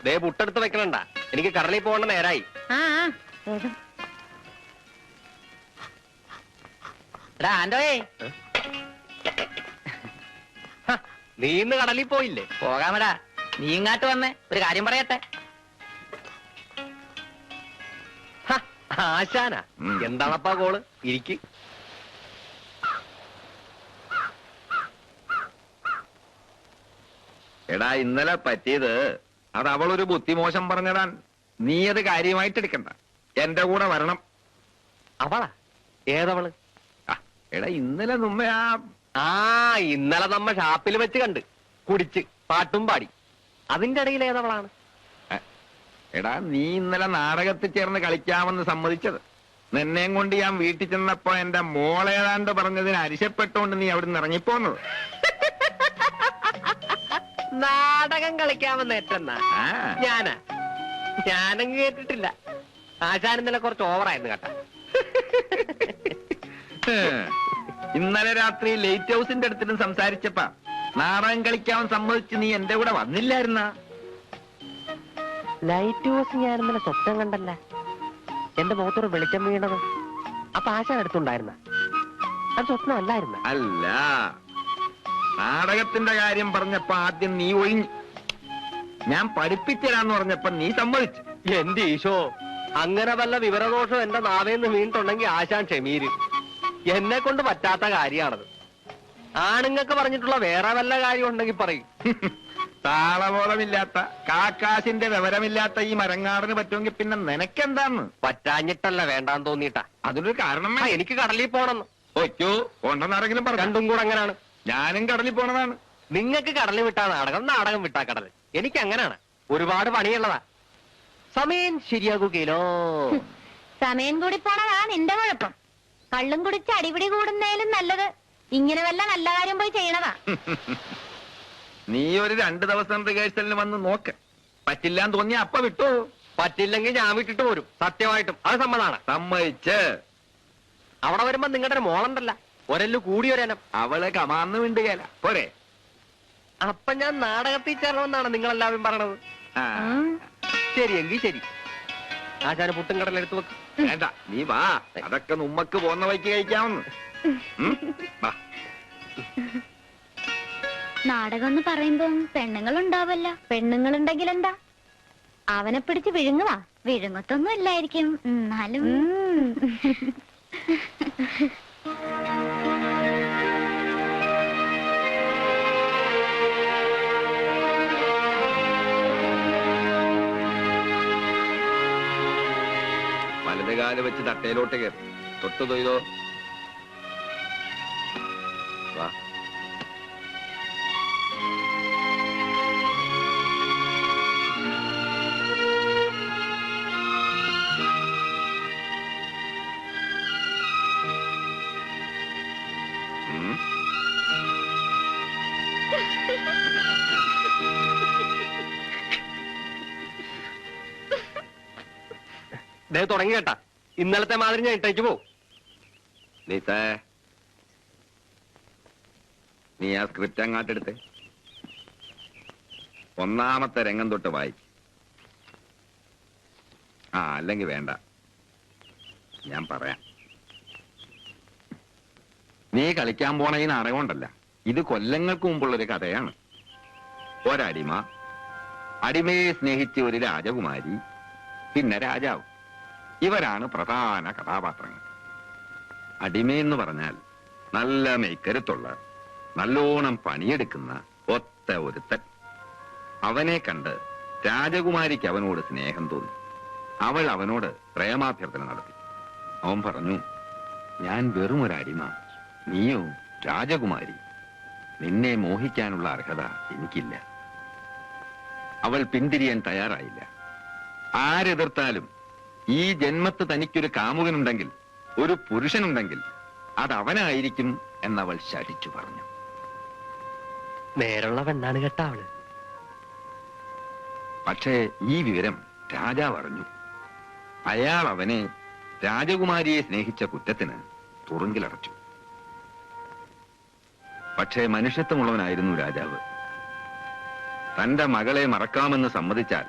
ദേ പുട്ടെടുത്ത് വെക്കണണ്ട, എനിക്ക് കടലിൽ പോകേണ്ട നേരായി. ആന്റോയെ, നീ ഇന്ന് കടലിൽ പോയില്ലേ? പോകാമടാ. നീ ഇങ്ങാട്ട് വന്നേ, ഒരു കാര്യം പറയട്ടെ. ആശാനാ, എന്താണപ്പാ കോള്? ഇരിക്ക്. എടാ, ഇന്നലെ പറ്റിയത് അത് അവളൊരു ബുദ്ധിമോശം പറഞ്ഞതാൻ. നീ അത് കാര്യമായിട്ട് എടുക്കണ്ട. എന്റെ കൂടെ വരണം. അവളാ? ഏതവള്? എടാ, ഇന്നലെ നമ്മ ഇന്നലെ നമ്മ ഷാപ്പിൽ വെച്ച് കണ്ട് കുടിച്ച് പാട്ടും പാടി. അതിന്റെ ഇടയിൽ ഏതവളാണ്? എടാ, നീ ഇന്നലെ നാടകത്തിൽ ചേർന്ന് കളിക്കാമെന്ന് സമ്മതിച്ചത്. നിന്നെയും കൊണ്ട് ഞാൻ വീട്ടിൽ ചെന്നപ്പോ എന്റെ മോളേതാണ്ട് പറഞ്ഞതിന് അരിശപ്പെട്ടോണ്ട് നീ അവിടെ നിന്ന് ഇറങ്ങിപ്പോന്നത്. നാടകം കളിക്കാമെന്ന് ഏറ്റെന്നാ? ഞാനങ്ങ് കേട്ടിട്ടില്ല. ആശാൻ ഇന്നലെ കുറച്ച് ഓവറായിരുന്നു കേട്ടാ. ഇന്നലെ രാത്രി ലൈറ്റ് ഹൗസിന്റെ അടുത്തിട്ടും സംസാരിച്ചപ്പാ നാടകം കളിക്കാമെന്ന് സമ്മതിച്ച് നീ എന്റെ കൂടെ വന്നില്ലായിരുന്ന? ലൈറ്റ് ഹൗസ് ഞാൻ ഇന്നലെ സ്വപ്നം കണ്ടല്ല. എന്റെ മുഖത്തൊരു വെളിച്ചം വീണത്. അപ്പൊ ആശാൻ അടുത്തുണ്ടായിരുന്ന? അത് സ്വപ്നമല്ലായിരുന്ന? അല്ല, നാടകത്തിന്റെ കാര്യം പറഞ്ഞപ്പോ ആദ്യം നീ ഒഴിഞ്ഞു. ഞാൻ പഠിപ്പിച്ചരാന്ന് പറഞ്ഞപ്പോ നീ സമ്മതിച്ചു. എന്റെ ഈശോ, അങ്ങനെ വല്ല വിവരദോഷം എന്റെ നാവേന്ന് വീണിട്ടുണ്ടെങ്കിൽ ആശാൻ ക്ഷമീര്. എന്നെ കൊണ്ട് പറ്റാത്ത കാര്യമാണത്. ആണുങ്ങൾക്ക് പറഞ്ഞിട്ടുള്ള വേറെ വല്ല കാര്യം ഉണ്ടെങ്കിൽ പറയും. താളബോധമില്ലാത്ത, കാക്കാശിന്റെ വിവരമില്ലാത്ത ഈ മരങ്ങാടിന് പറ്റുമെങ്കിൽ പിന്നെ നിനക്കെന്താന്ന്? പറ്റാഞ്ഞിട്ടല്ല, വേണ്ടാന്ന് തോന്നിയിട്ടാ. അതിനൊരു കാരണം. എനിക്ക് കടലിൽ പോണെന്ന്. ഓയ്ക്കോ, പോണ്ടെന്നാരെങ്കിലും പറഞ്ഞു? രണ്ടും കൂടെ അങ്ങനാണ്. ഞാനും കടലിൽ പോണതാണ്. നിങ്ങൾക്ക് കടലിൽ വിട്ടാ നാടകം, നാടകം വിട്ടാ കടൽ. എനിക്ക് അങ്ങനാണ്. ഒരുപാട് പണിയുള്ളതാ. സമയം ശരിയാകുകയില്ലോ. സമയം കൂടി പോണതാ നിന്റെ കുഴപ്പം. കള്ളും കുടിച്ച് അടിപിടി കൂടുന്നതിലും നല്ലത് ഇങ്ങനെ വല്ല നല്ല കാര്യം പോയി ചെയ്യണതാ. നീ ഒരു 2 ദിവസം റിഹേഴ്സലിന് വന്ന് നോക്ക്. പറ്റില്ലാന്ന് തോന്നിയ അപ്പ വിട്ടു. പറ്റില്ലെങ്കിൽ ഞാൻ വിട്ടിട്ട് പോരും. സത്യമായിട്ടും അത് സമ്മതാണ്. സമ്മതിച്ച്. അവിടെ വരുമ്പോ നിങ്ങളുടെ മോളുണ്ടല്ല, ഒരല്ലു കൂടി ഒരനം. അവളെ കമാന്ന് വിണ്ടുകയല്ല പോരെ? അപ്പൊ ഞാൻ നാടകത്തിൽ ചേരണമെന്നാണ് നിങ്ങളെല്ലാവരും പറയണത്. ശരിയെങ്കിൽ ശരി. ആശാന് പുട്ടും കടലെടുത്ത് വെക്കും. വേണ്ട, നീ വാ. അതൊക്കെ നമ്മക്ക് പോന്ന വഴിക്ക് കഴിക്കാമെന്ന്. നാടകം എന്ന് പറയുമ്പോ പെണ്ണുങ്ങളുണ്ടാവല്ലോ. പെണ്ണുങ്ങളുണ്ടെങ്കിൽ എന്താ, അവനെ പിടിച്ച് വിഴുങ്ങുവാ. വിഴുങ്ങത്തൊന്നും ഇല്ലായിരിക്കും, എന്നാലും വലത് കാല് വെച്ച് തട്ടയിലോട്ട് കയറി തൊട്ടു തൊയ്തോ. വാ. തുടങ്ങി കേട്ടാ. ഇന്നലത്തെ മാതിരി ഞാൻ ഇട്ടേക്ക് പോ. നീ ആ സ്ക്രിപ്റ്റ് അങ്ങാട്ടെടുത്ത് ഒന്നാമത്തെ രംഗം തൊട്ട് വായിക്കും. അല്ലെങ്കിൽ വേണ്ട, ഞാൻ പറയാം. നീ കളിക്കാൻ പോണ ഈ നാടകം ഉണ്ടല്ല, ഇത് കൊല്ലങ്ങൾക്ക് മുമ്പുള്ളൊരു കഥയാണ്. ഒരടിമ, അടിമയെ സ്നേഹിച്ച ഒരു രാജകുമാരി, പിന്നെ രാജാവ്. ഇവരാണ് പ്രധാന കഥാപാത്രങ്ങൾ. അടിമയെന്ന് പറഞ്ഞാൽ നല്ല മെയ്ക്കരുത്തുള്ള, നല്ലോണം പണിയെടുക്കുന്ന ഒത്ത ഒരുത്തൻ. അവനെ കണ്ട് രാജകുമാരിക്ക് അവനോട് സ്നേഹം തോന്നി. അവൾ അവനോട് പ്രേമാഭ്യർത്ഥന നടത്തി. അവൻ പറഞ്ഞു, ഞാൻ വെറും ഒരു അടിമ, നീയോ രാജകുമാരി. നിന്നെ മോഹിക്കാനുള്ള അർഹത എനിക്കില്ല. അവൾ പിന്തിരിയാൻ തയ്യാറായില്ല. ആരെതിർത്താലും ഈ ജന്മത്ത് തനിക്കൊരു കാമുകനുണ്ടെങ്കിൽ, ഒരു പുരുഷനുണ്ടെങ്കിൽ അത് അവനായിരിക്കും എന്നവൾ ശഠിച്ചു പറഞ്ഞു. നേരുള്ള പെണ്ണാണ് കേട്ടാ അവള്. പക്ഷേ ഈ വിവരം രാജാവ് അറിഞ്ഞു. അയാൾ അവനെ രാജകുമാരിയെ സ്നേഹിച്ച കുറ്റത്തിന് തുറുങ്കിലടച്ചു. പക്ഷേ മനുഷ്യത്വമുള്ളവനായിരുന്നു രാജാവ്. തന്റെ മകളെ മറക്കാമെന്ന് സമ്മതിച്ചാൽ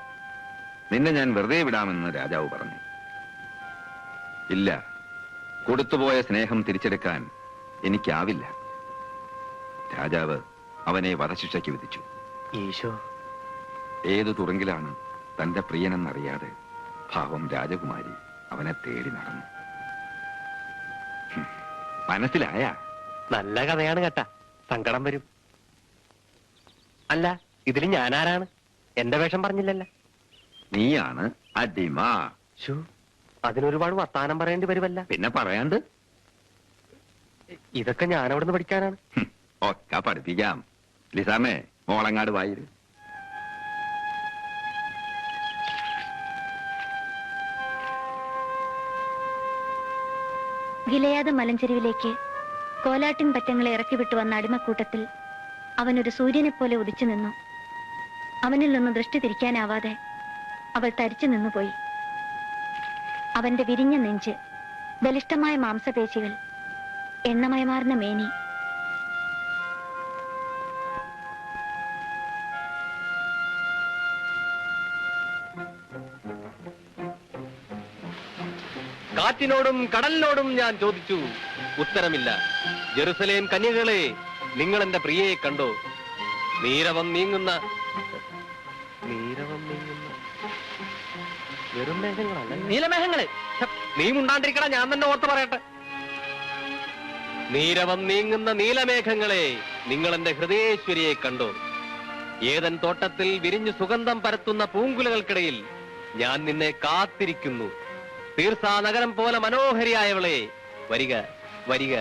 നിന്നെ ഞാൻ വെറുതെ വിടാമെന്ന് രാജാവ് പറഞ്ഞു. ഇല്ല, കൊടുത്തുപോയ സ്നേഹം തിരിച്ചെടുക്കാൻ എനിക്കാവില്ല. രാജാവ് അവനെ വധശിക്ഷയ്ക്ക് വിധിച്ചു. ഈശോ, ഏതു തുറങ്കിലാണ് തന്റെ പ്രിയനെന്നറിയാതെ ഭാവം രാജകുമാരി അവനെ തേടി നടന്നു. മനസ്സിലായ? നല്ല കഥയാണ് കേട്ടാ, സങ്കടം വരും. അല്ല, ഇതിൽ ഞാനാരാണ്? എന്റെ വേഷം പറഞ്ഞില്ലല്ല. നീയാണ് അടിമ. ശോ, അതിനൊരുപാട് വർത്താനം പറയേണ്ടി വരുമല്ല. പിന്നെ പറയാണ്ട്? ഇതൊക്കെ ഞാൻ അവിടുന്ന് പഠിക്കാനാണ്. ഒക്കെ പഠിപ്പിക്കാം. ലിസാമേ, മോളങ്ങാട് വായിര്. ഗിലയാദ് മലഞ്ചെരുവിലേക്ക് കോലാട്ടിൻ പറ്റങ്ങളെ ഇറക്കി വിട്ടു വന്ന അടിമക്കൂട്ടത്തിൽ അവനൊരു സൂര്യനെ പോലെ ഉദിച്ചു നിന്നു. അവനിൽ നിന്ന് ദൃഷ്ടി തിരിക്കാനാവാതെ അവൾ തരിച്ചു നിന്നുപോയി. അവന്റെ വിരിഞ്ഞ നെഞ്ച്, ബലിഷ്ഠമായ മാംസപേശികൾ, എണ്ണമയമാർന്ന മേനി. കാറ്റിനോടും കടലിനോടും ഞാൻ ചോദിച്ചു, ഉത്തരമില്ല. ജെറുസലേം കന്യകളെ, നിങ്ങൾ എന്റെ പ്രിയയെ കണ്ടോ? നീരവം നീങ്ങുന്ന വെറും മേഘങ്ങളല്ല, നീലമേഘങ്ങള്. നീ മുണ്ടാണ്ടിരിക്കട, ഞാൻ തന്നെ ഓർത്ത് പറയട്ടെ. നീരവം നീങ്ങുന്ന നീലമേഘങ്ങളെ, നിങ്ങൾ എന്റെ ഹൃദയേശ്വരിയെ കണ്ടോ? ഏതൻ തോട്ടത്തിൽ വിരിഞ്ഞു സുഗന്ധം പരത്തുന്ന പൂങ്കുലകൾക്കിടയിൽ ഞാൻ നിന്നെ കാത്തിരിക്കുന്നു. തീർസാ നഗരം പോലെ മനോഹരിയായവളെ, വരിക വരിക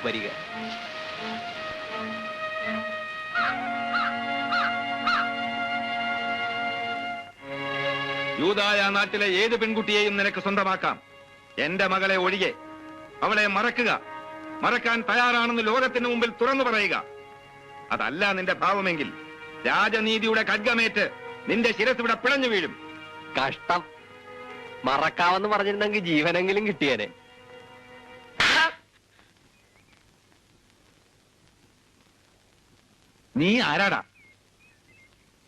വരിക. യൂദായ നാട്ടിലെ ഏത് പെൺകുട്ടിയെയും നിനക്ക് സ്വന്തമാക്കാം, എന്റെ മകളെ ഒഴികെ. അവളെ മറക്കുക. മറക്കാൻ തയ്യാറാണെന്ന് ലോകത്തിന് മുമ്പിൽ തുറന്നു പറയുക. അതല്ല നിന്റെ ഭാവമെങ്കിൽ രാജനീതിയുടെ ഖഡ്ഗമേറ്റ് നിന്റെ ശിരസ് ഇവിടെ പിളഞ്ഞു വീഴും. കഷ്ടം. മറക്കാവെന്ന് പറഞ്ഞിരുന്നെങ്കിൽ ജീവനെങ്കിലും കിട്ടിയേനെ. നീ ആരാടാ?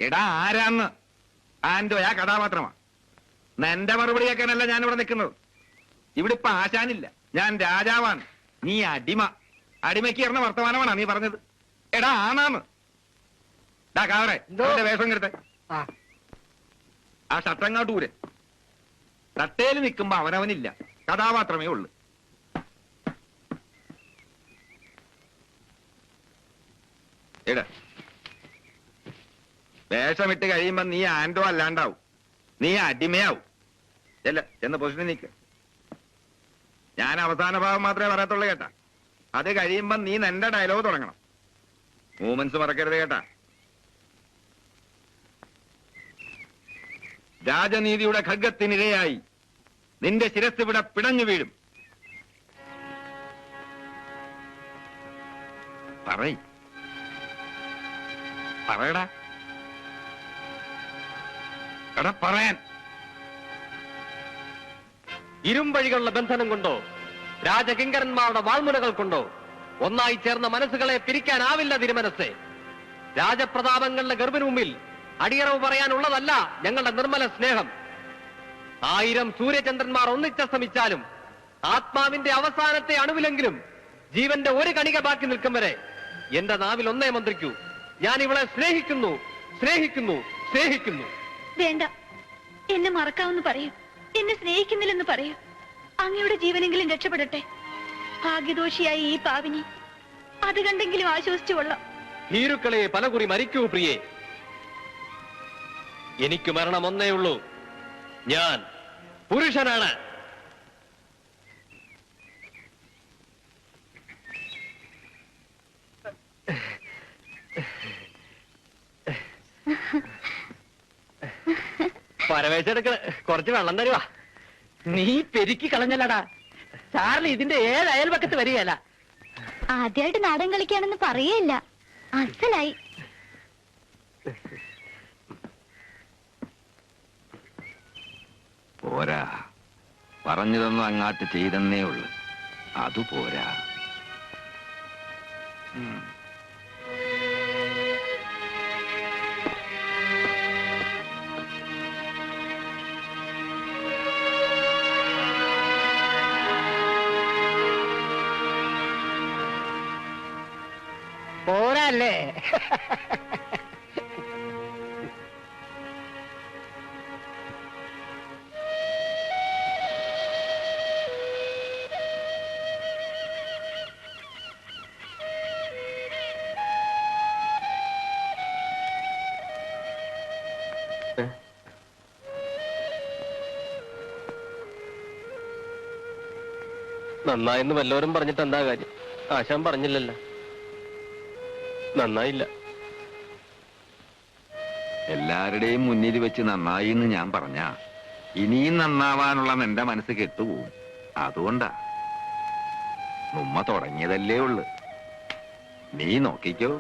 എടാ, ആരാന്ന്? ആന്റോയാ കഥാപാത്രമാ? എന്റെ മറുപടി കേൾക്കാനല്ല ഞാൻ ഇവിടെ നിൽക്കുന്നത്. ഇവിടെ ഇപ്പൊ ആശാനില്ല, ഞാൻ രാജാവാണ്. നീ അടിമ. അടിമയ്ക്ക് ഇറന്ന വർത്തമാനമാണോ നീ പറഞ്ഞത്? എടാ, ആണാന്ന്. ഡാ കാവറെ, അവന്റെ വേഷം കെടുത്തെ. ആ ഷട്ടങ്ങാട്ടൂര് തട്ടേല് നിൽക്കുമ്പോ അവനവനില്ല, കഥാപാത്രമേ ഉള്ളു. ഇട വേഷമിട്ട് കഴിയുമ്പോ നീ ആൻഡോ അല്ലാണ്ടാവും, നീ അടിമയാവും. ചെന്ന് പൊസിഷനിൽ നിൽക്ക്. ഞാൻ അവസാന ഭാഗം മാത്രമേ പറയത്തുള്ളൂ കേട്ടാ. അത് കഴിയുമ്പോ നീ നിന്റെ ഡയലോഗ് തുടങ്ങണം. മൂമെന്റ്സ് മറക്കരുത് കേട്ടാ. രാജനീതിയുടെ ഖഡ്ഗത്തിനിരയായി നിന്റെ ശിരസ് ഇവിടെ പിടഞ്ഞു വീഴും. പറയടാ. എടാ, പറയാൻ. ഇരുമ്പഴികളുടെ ബന്ധനം കൊണ്ടോ രാജകിങ്കരന്മാരുടെ വാൾമുനകൾ കൊണ്ടോ ഒന്നായി ചേർന്ന മനസ്സുകളെ പിരിക്കാനാവില്ല തിരുമനസ്സെ. രാജപ്രതാപങ്ങളുടെ ഗർഭിന് മുമ്പിൽ അടിയറവ് പറയാനുള്ളതല്ല ഞങ്ങളുടെ നിർമ്മല സ്നേഹം. 1000 സൂര്യചന്ദ്രന്മാർ ഒന്നിച്ചസ്തമിച്ചാലും ആത്മാവിന്റെ അവസാനത്തെ അണുവിലെങ്കിലും ജീവന്റെ ഒരു കണിക ബാക്കി നിൽക്കും വരെ എന്റെ നാവിൽ ഒന്നേ മന്ത്രിക്കൂ, ഞാൻ ഇവളെ സ്നേഹിക്കുന്നു, സ്നേഹിക്കുന്നു, സ്നേഹിക്കുന്നു. വേണ്ട, എന്നെ മറക്കാമെന്ന് പറയൂ. എന്നെ സ്നേഹിക്കുന്നില്ലെന്ന് പറയൂ. അങ്ങയുടെ ജീവനെങ്കിലും രക്ഷപ്പെടട്ടെ. ഭാഗ്യദോഷിയായി ഈ പാവിനി അത് കണ്ടെങ്കിലും ആശ്വസിച്ചു കൊള്ളാം. ഭീരുക്കളെ പലകുറി മരിക്കൂ പ്രിയേ. എനിക്ക് മരണം ഒന്നേ ഉള്ളൂ, ഞാൻ പുരുഷനാണ്. പരവേശെടുക്ക, കുറച്ച് വെള്ളം തരുവാ. നീ പെരുക്കി കളഞ്ഞല്ലടാ. ചാർലി ഇതിന്റെ ഏഴ് അയൽപക്കത്ത് വരികയല്ല. ആദ്യമായിട്ട് നാടൻ കളിക്കാണെന്ന് പറയേയില്ല. അസലായി. പോരാ, പറഞ്ഞതൊന്നും അങ്ങാട്ട് ചെയ്തെന്നേ ഉള്ളു. അതുപോരാ. നല്ലതല്ലേ? നന്നായെന്ന് വല്ലവരും പറഞ്ഞിട്ട് എന്താ കാര്യം? ആശാൻ പറഞ്ഞില്ലല്ലോ. നന്നായില്ല. എല്ലാവരുടെയും മുന്നിൽ വെച്ച് നന്നായി എന്ന് ഞാൻ പറഞ്ഞ ഇനിയും നന്നാവാനുള്ള നിന്റെ മനസ്സ് കെട്ടുപോകും. അതുകൊണ്ടാ. ഉമ്മ തുടങ്ങിയതല്ലേ ഉള്ളു. നീ നോക്കിക്കോ.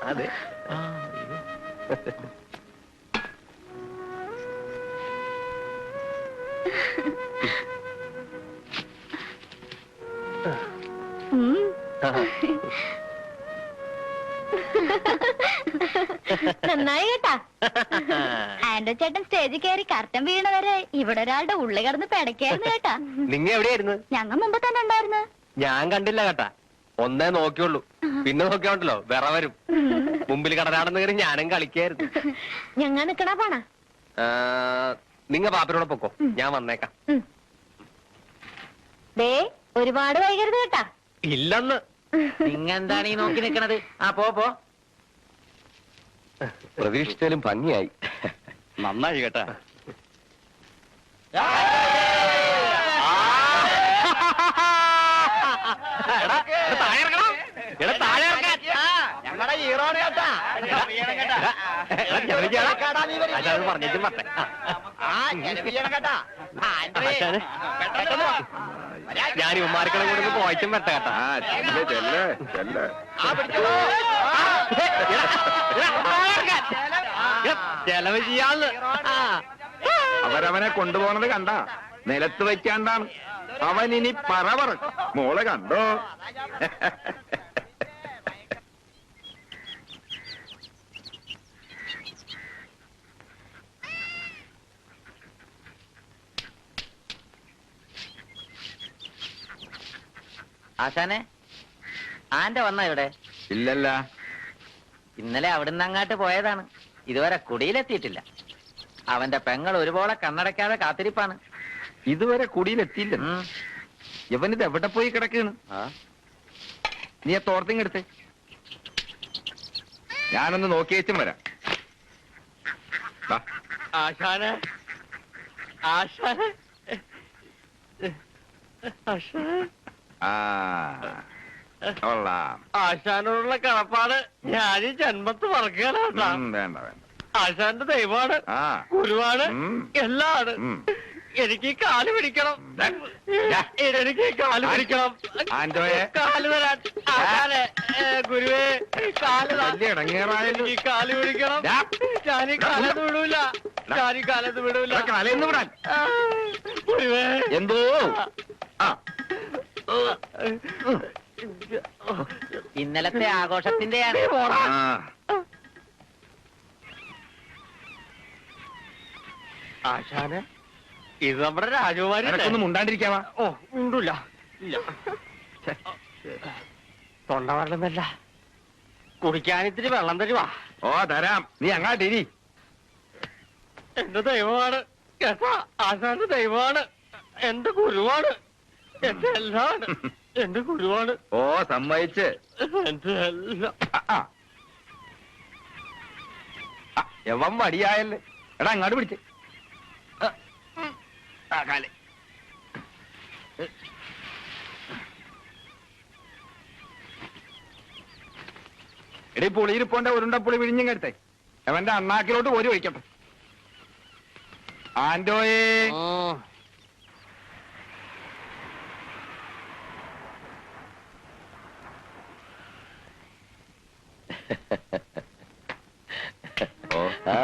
അതെ. നന്നായി കേട്ടാ. ആൻഡോ ചേട്ടൻ സ്റ്റേജിൽ കയറി കർട്ടൻ വീണവരെ ഇവിടെ ഒരാളുടെ ഉള്ളി കിടന്ന് പിടയ്ക്കായിരുന്നു കേട്ടാ. നിങ്ങ എവിടെയായിരുന്നു? ഞങ്ങൾ മുമ്പ് തന്നെ ഉണ്ടായിരുന്നു. ഞാൻ കണ്ടില്ല കേട്ടാ. ഒന്നേ നോക്കിയുള്ളൂ. പിന്നെ നോക്കിയോണ്ടല്ലോ വേറെ വരും. മുമ്പിൽ കടനാടെന്ന് കയറി ഞാനും കളിക്കായിരുന്നു. ഞങ്ങ നിക്കണ പോണ. നിങ്ങ പാപ്പിനോടെ പൊക്കോ, ഞാൻ വന്നേക്കാം. ദേ ഒരുപാട് വൈകരുത് കേട്ടാ. ഇല്ലെന്ന്. നിങ്ങെന്താണ് ഈ നോക്കി നിക്കണത്? ആ പോ. പ്രതീക്ഷിച്ചാലും ഭംഗിയായി. നന്നായി കേട്ടാ. ഞങ്ങളുടെ ഹീറോണ് കേട്ടാ. പറഞ്ഞിട്ടും പറ്റേ. ഞാൻ ഉമ്മാർക്കളം കൂടെ പോയിച്ചും പറ്റ കേട്ടാ. ചെലവ് ചെയ്യാന്ന്. അവരവനെ കൊണ്ടുപോകുന്നത് കണ്ട നിലത്ത് വയ്ക്കാണ്ടാണ്. അവനിനി പറക്കും. മോളെ കണ്ടോ? ആശാനെ, ആന്റെ വന്ന ഇവിടെ? ഇല്ലല്ല. ഇന്നലെ അവിടുന്ന് അങ്ങാട്ട് പോയതാണ്. ഇതുവരെ കുടിയിലെത്തിയിട്ടില്ല. അവന്റെ പെങ്ങൾ ഒരുപോലെ കണ്ണടയ്ക്കാതെ കാത്തിരിപ്പാണ്. ഇതുവരെ കുടിയിലെത്തിയില്ല. ഇവനിത് എവിടെ പോയി കിടക്കാണ്? നീ ആ തോർത്തിങ്ങെടുത്ത് ഞാനൊന്ന് നോക്കിയേച്ചും വരാം. ആശാനെ, ആശാനെ, കൊള്ളാം. ആശാനോടുള്ള കടപ്പാട് ഞാൻ ജന്മത്ത് മറക്കാനാ. വേണ്ട വേണ്ട. ആശാന്റെ ദൈവമാണ്, ഗുരുവാണ്, എല്ലാമാണ്. എനിക്ക് കാല് പിടിക്കണം. എനിക്ക് കാല് പിടിക്കണം. കാല് തരാൻ ആശാനെ, ഗുരുവേ, കാല് ഇടങ്ങേറായാലും കാല് പിടിക്കണം. ഞാനീ കാലത്ത് വിടൂല. ഞാനീ കാലത്ത് വിടൂല. കാലെന്ന് വിടാൻ. ഗുരുവേ, എന്തോ ഇന്നലത്തെ ആഘോഷത്തിന്റെയാണ്. ആശാനെ, ഇത് നമ്മുടെ രാജകുമാരി. ഒന്നും മുണ്ടാണ്ടിരിക്കാവാ. ഓ, ഉണ്ടില്ല. ഇല്ല, തൊണ്ട വെള്ളമല്ല. കുടിക്കാനിത്തിരി വെള്ളം തരുവാ. ഓ തരാം. നീ അങ്ങാട്ടിരി. എന്റെ ദൈവമാണ് കേട്ടാ. ആശാന്റെ ദൈവമാണ്, എന്റെ ഗുരുവാണ്, എന്റെ എല്ലാമാണ്. എന്റെ ഗുരുവാണ്. ഓ സമ്മതിച്ച്. എന്റെ എല്ലാം. യവൻ വടിയായല്ലേ. എടാ അങ്ങോട്ട് പിടിച്ച്. കാലേ എടീ പുളിയിരിപ്പോണ്ട ഉരുണ്ടപ്പുളി വിഴിഞ്ഞെടുത്തേ. അവന്റെ അണ്ണാക്കിലോട്ട് പോരി ഒഴിക്കട്ടെ. ആന്റോയേ, ഓ ആ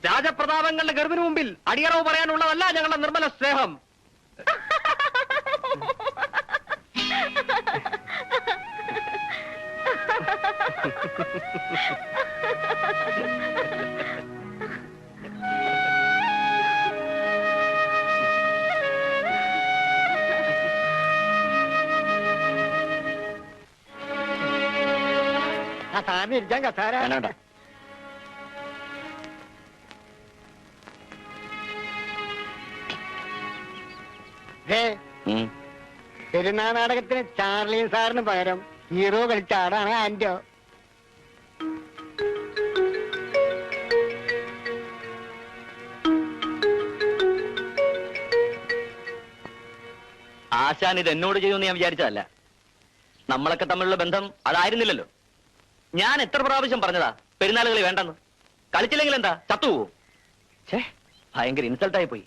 രാജപ്രതാപങ്ങളുടെ ഗർഭിന് മുമ്പിൽ അടിയറവ് പറയാനുള്ളതല്ല ഞങ്ങളുടെ നിർമ്മല സ്നേഹം. സാറിന് ഇരിക്കാൻ കസാര. വേണ്ട. ഉം. പെരുന്നാ നാടകത്തിന് ചാർലി സാറിന് പകരം ഹീറോ കളിച്ച ആടാണ് ആന്റോ. ആശാൻ ഇത് എന്നോട് ചെയ്യുമെന്ന് ഞാൻ വിചാരിച്ചതല്ല. നമ്മളൊക്കെ തമ്മിലുള്ള ബന്ധം അതായിരുന്നില്ലല്ലോ. ഞാൻ എത്ര പ്രാവശ്യം പറഞ്ഞതാ പെരുന്നാളുകളി വേണ്ടെന്ന്. കളിച്ചില്ലെങ്കിൽ എന്താ ചത്തുപോവോ? ഛേ, ഭയങ്കര ഇൻസൾട്ടായി പോയി.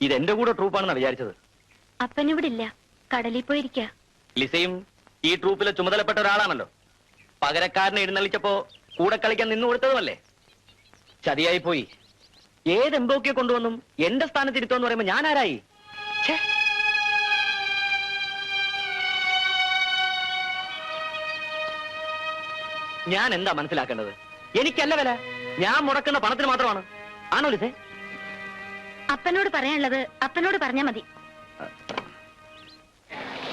ഇതെന്റെ കൂടെ ട്രൂപ്പാണെന്നാ വിചാരിച്ചത്. അപ്പനിവിടെ ഇല്ല, കടലിൽ പോയിരിക്ക. ലിസയും ഈ ട്രൂപ്പിലെ ചുമതലപ്പെട്ട ഒരാളാണല്ലോ. പകരക്കാരനെ എഴുന്നള്ളിച്ചപ്പോ കൂടെ കളിക്കാൻ നിന്നു കൊടുത്തതുമല്ലേ. ചതിയായി പോയി. ഏതെന്തൊക്കെ കൊണ്ടുവന്നും എന്റെ സ്ഥാനത്തിരുത്തോന്ന് പറയുമ്പോ ഞാൻ ആരായി? ഛേ, ഞാൻ എന്താ മനസ്സിലാക്കേണ്ടത്? എനിക്കല്ല വില, ഞാൻ മുടക്കുന്ന പണത്തിന് മാത്രമാണ്. ആണോ ലിസേ? അപ്പനോട് പറയാനുള്ളത് അപ്പനോട് പറഞ്ഞാ മതി.